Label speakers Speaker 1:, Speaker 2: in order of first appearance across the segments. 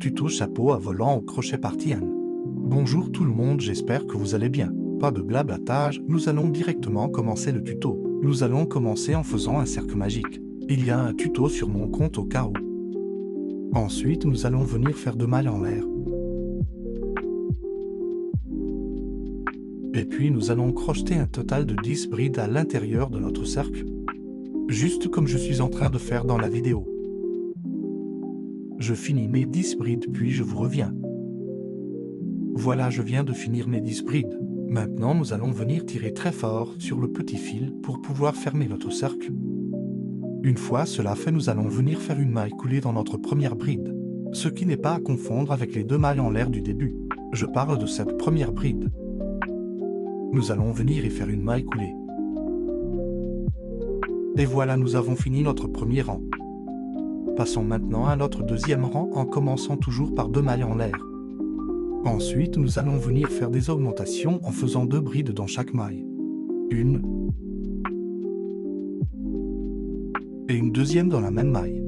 Speaker 1: Tuto chapeau à volant au crochet partie 1. Bonjour tout le monde, j'espère que vous allez bien. Pas de blablatage, nous allons directement commencer le tuto. Nous allons commencer en faisant un cercle magique. Il y a un tuto sur mon compte au cas où. Ensuite, nous allons venir faire 2 mailles en l'air. Et puis nous allons crocheter un total de 10 brides à l'intérieur de notre cercle. Juste comme je suis en train de faire dans la vidéo. Je finis mes 10 brides puis je vous reviens. Voilà, je viens de finir mes 10 brides. Maintenant, nous allons venir tirer très fort sur le petit fil pour pouvoir fermer notre cercle. Une fois cela fait, nous allons venir faire une maille coulée dans notre première bride, ce qui n'est pas à confondre avec les 2 mailles en l'air du début. Je parle de cette première bride. Nous allons venir y faire une maille coulée. Et voilà, nous avons fini notre premier rang. Passons maintenant à notre deuxième rang en commençant toujours par 2 mailles en l'air. Ensuite, nous allons venir faire des augmentations en faisant 2 brides dans chaque maille. Une et une deuxième dans la même maille.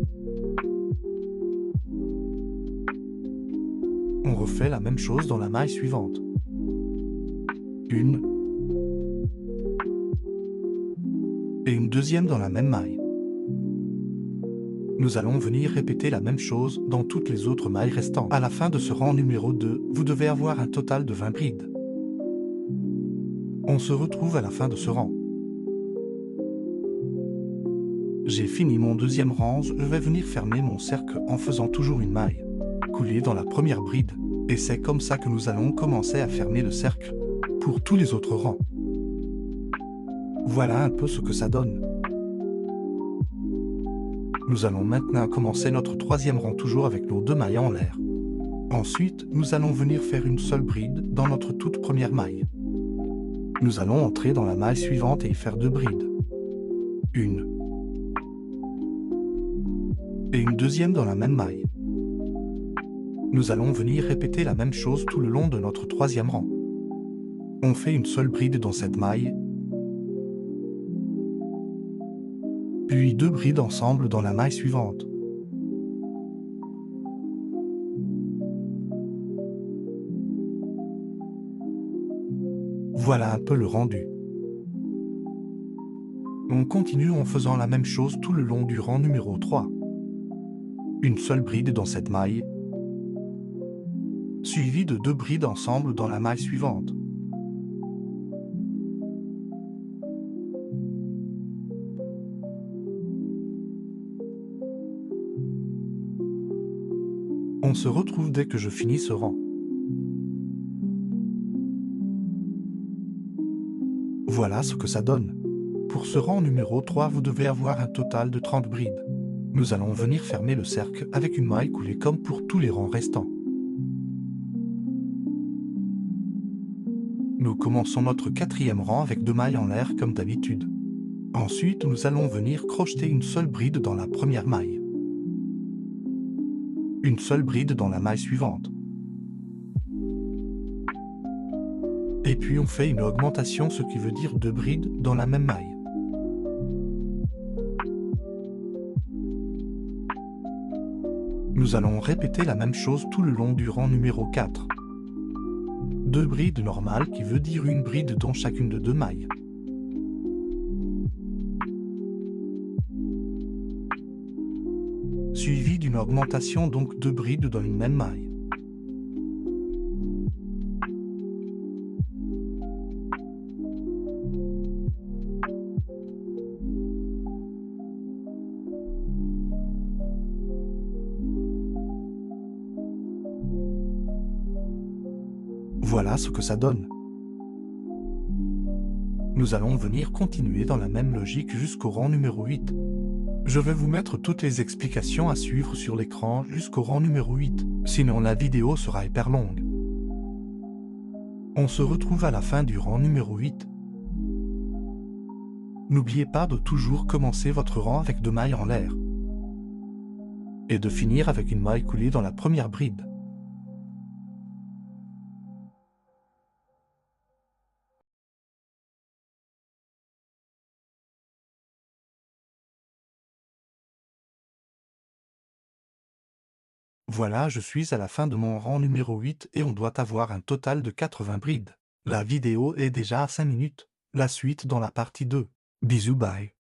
Speaker 1: On refait la même chose dans la maille suivante. Une et une deuxième dans la même maille. Nous allons venir répéter la même chose dans toutes les autres mailles restantes. À la fin de ce rang numéro 2, vous devez avoir un total de 20 brides. On se retrouve à la fin de ce rang. J'ai fini mon deuxième rang, je vais venir fermer mon cercle en faisant toujours une maille coulée dans la première bride. Et c'est comme ça que nous allons commencer à fermer le cercle pour tous les autres rangs. Voilà un peu ce que ça donne. Nous allons maintenant commencer notre troisième rang toujours avec nos 2 mailles en l'air. Ensuite, nous allons venir faire une seule bride dans notre toute première maille. Nous allons entrer dans la maille suivante et y faire 2 brides. Une et une deuxième dans la même maille. Nous allons venir répéter la même chose tout le long de notre troisième rang. On fait une seule bride dans cette maille, puis 2 brides ensemble dans la maille suivante. Voilà un peu le rendu. On continue en faisant la même chose tout le long du rang numéro 3. Une seule bride dans cette maille, suivie de 2 brides ensemble dans la maille suivante. On se retrouve dès que je finis ce rang. Voilà ce que ça donne. Pour ce rang numéro 3, vous devez avoir un total de 30 brides. Nous allons venir fermer le cercle avec une maille coulée comme pour tous les rangs restants. Nous commençons notre quatrième rang avec 2 mailles en l'air comme d'habitude. Ensuite, nous allons venir crocheter une seule bride dans la première maille. Une seule bride dans la maille suivante. Et puis on fait une augmentation, ce qui veut dire 2 brides dans la même maille. Nous allons répéter la même chose tout le long du rang numéro 4. 2 brides normales qui veut dire une bride dans chacune de 2 mailles. Suivi d'une augmentation, donc 2 brides dans une même maille. Voilà ce que ça donne. Nous allons venir continuer dans la même logique jusqu'au rang numéro 8. Je vais vous mettre toutes les explications à suivre sur l'écran jusqu'au rang numéro 8, sinon la vidéo sera hyper longue. On se retrouve à la fin du rang numéro 8. N'oubliez pas de toujours commencer votre rang avec 2 mailles en l'air et de finir avec une maille coulée dans la première bride. Voilà, je suis à la fin de mon rang numéro 8 et on doit avoir un total de 80 brides. La vidéo est déjà à 5 minutes. La suite dans la partie 2. Bisous, bye.